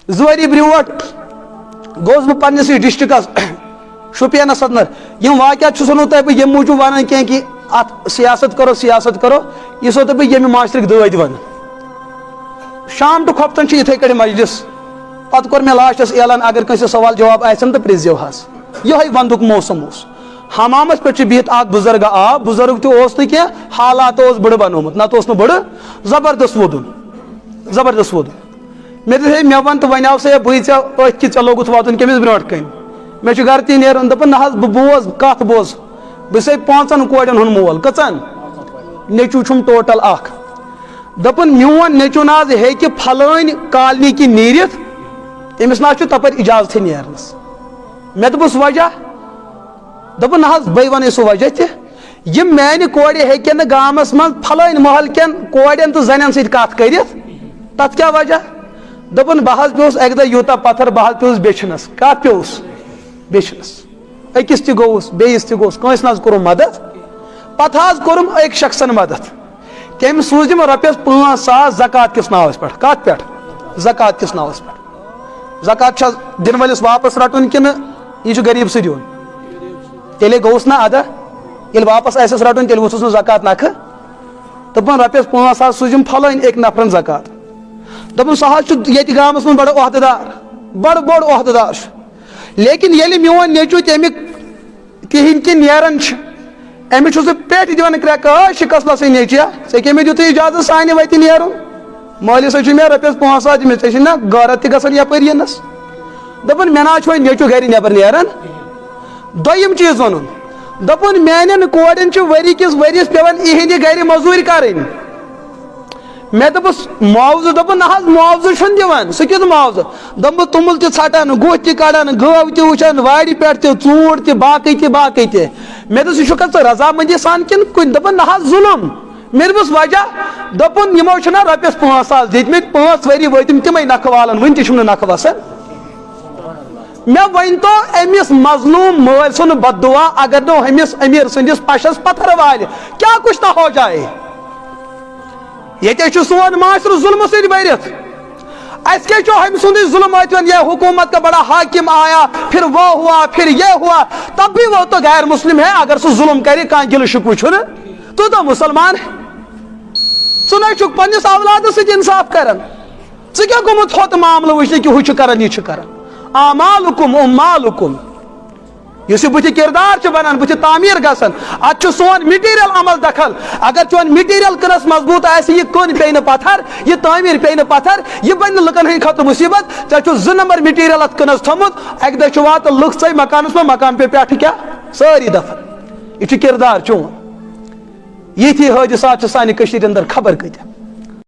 زوری بروٹ گوس بہ پنس ڈسٹرکس شوپینس اندر یم واقعات چھسو تہ بہ یم موجود ونان کی کہ ات سیاست کرو یہ سو بہ یم معاشرک دٲدۍ ون شام ٹو کھۄفتن چھ یتھے کڑ مجلس پتہ کور مے لاسٹس اعلان اگر کٲنٛسہِ سوال جواب آسن تو پرٛژھزیو حظ یہے ونٛدُک موسم اوس حمامس پہ بہت اخ بزرگ آو بزرگ تہ کی حالات بڑٕ بنومت نتہ اوس نہٕ بڑٕ زبردست وودُن مے دے مے ون تو ون آو سا بہٕ ژےٚ أتھۍ کہ ژےٚ لوگُتھ واتُن کٔمِس برونٛٹھ کَنۍ مے چھُ گرٕ تہِ نیرُن دپان نہ حظ بہٕ بوز کتھ بوز بہٕ چھُسے 5 کورٮ۪ن ہُنٛد مول کٔژن نیٚچوٗ چھُم ٹوٹل اکھ دپان میون نیٚچوٗ نہ حظ ہیٚکہِ پھلٲنۍ کالنی کِنۍ نیٖرِتھ تٔمِس نہ حظ چھُ تپٲرۍ اجازتھٕے نیرنس مے دوٚپُس وجہ دپان نہ حظ بے ونے سُہ وجہ تہِ یم میانہِ کورِ ہیٚکن نہٕ گامس منٛز پھلٲنۍ محل کٮ۪ن کورٮ۪ن تہٕ زنٮ۪ن سۭتۍ کتھ کٔرِتھ تتھ کیٛاہ وجہ دپان بہ حظ پیوس اکہِ دۄہ یوٗتاہ پتھر بہ حظ پیوس بیچھنس کتھ پیوس بیچھنس أکِس تہِ گوٚوُس بیٚیِس تہِ گوٚوُس کٲنٛسہِ نہ حظ کوٚرُم مدد پتہٕ حظ کوٚرُم أکۍ شخصن مدد تٔمۍ سوٗزِم رۄپیس 5,000 زکات کِس ناوس پٮ۪ٹھ کتھ پٮ۪ٹھ زکات کِس ناوس پٮ۪ٹھ زکات چھا دِنہٕ وٲلِس واپس رٹُن کِنہٕ یہِ چھُ غریٖبسٕے دیُن تیٚلے گوٚوُس نا ادا ییٚلہِ واپس آسٮ۪س رٹُن تیٚلہِ ووٚتھُس نہٕ زکات نکھٕ دپان رۄپیس 5,000 سوٗزِم پھلٲنۍ أکۍ نفرن زکات دپان سُہ حظ چھُ ییٚتہِ گامس منٛز بڑٕ عہدٕ دار بڑٕ بوٚڑ عہدٕ دار چھُ لیکن ییٚلہِ میون نیٚچوٗ تمیُک کِہیٖنۍ کِنۍ نیران چھُ أمِس چھُ سُہ پیٹہِ دِوان کرٛٮ۪کہٕ شِکسلسٕے نیٚچیا ژےٚ کٔمۍ دیُتُے اجازت سانہِ وتہِ نیرُن مٲلِس چھُ مےٚ رۄپیس 5,000 دِمٕژ ژےٚ چھِ نا غٲرت تہِ گژھان یپٲرۍ یِنس دپان مےٚ نہ حظ چھُ وۄنۍ نیٚچوٗ گرِ نٮ۪بر نیران دوٚیِم چیٖز ووٚنُن دپان میانٮ۪ن کورٮ۪ن چھُ ؤری کِس ؤرِیس پیوان یِہنٛدِ گرِ موٚزوٗرۍ کرٕنۍ مےٚ دوٚپُس معاوضہٕ دپان نہ حظ معاوضہٕ چھُنہٕ دِوان سُہ کیُتھ معاوضہٕ دوٚپُن توٚمُل تہِ ژھٹان گُہہ تہِ کڑان گٲو تہِ وٕچھان وارِ پٮ۪ٹھ تہِ ژوٗنٛٹھ تہِ باقٕے تہِ مےٚ دوٚپُس یہِ چھُکھا ژٕ رضامندی سان کِنہٕ کُنہِ دپان نہ حظ ظُلم مےٚ دوٚپُس وجہ دوٚپُن یِمو چھِنہ رۄپیس 5,000 دِتمٕتۍ 5 ؤری وٲتِم تِمے نکھٕ والان وُنہِ تہِ چھُم نہٕ نکھٕ وسان مےٚ ؤنۍتو أمِس مظلوٗم مٲلۍ سُنٛد بد دعا اگر نہٕ أمِس أمیٖر سٕنٛدِس پشس پتھر والہِ کیٛاہ کُچھ نہ ہو جائے ییٚتہِ چھُ سون معاشرٕ ظُلمہٕ سۭتۍ بٔرِتھ اَسہِ کیٛاہ چھُ أمۍ سُنٛدٕے ظُلم اتہِ یہ حکومت کا بڑا حاکم آیا پھر وہ ہوا پھر یہ ہوا تب بھی وہ تو غیر مسلم ہے اگر سُہ ظُلم کرِ کانٛہہ گِلہٕ شِکوٕ چھُنہٕ تو تو مُسلمان ژٕ نَے چھُکھ پننِس اولادس سۭتۍ انصاف کران ژٕ کیٛاہ گوٚمُت ہوٚت معاملہٕ وٕچھنہِ کہ ہُہ چھُ کران یہِ چھُ کران اعمالُکُم اُمالُکُم یُس یہِ بٕتھِ کردار چھُ بنان بٕتھِ تعمیٖر گژھان اتھ چھُ سون مٹیٖریل عمل دخل اگر چون مٹیٖریل کٕنس مضبوٗط آسہِ یہِ کٕن پیٚیہِ نہٕ پتھر یہِ تعمیٖر پیٚیہِ نہٕ پتھر یہِ بنہِ نہٕ لُکن ہٕنٛدِ خٲطرٕ مُصیبت ژےٚ چھُ 2 نمبر مٹیٖریل اتھ کٕنس تھوٚمُت اکہِ دۄہ چھُ واتان لُکھ ژے مکانس منٛز مکان پے پٮ۪ٹھٕ کیٛاہ سٲری دفن یہِ چھُ کردار چون یِتھی حٲدِثات چھِ سانہِ کٔشیٖرِ انٛدر خبر کۭتیاہ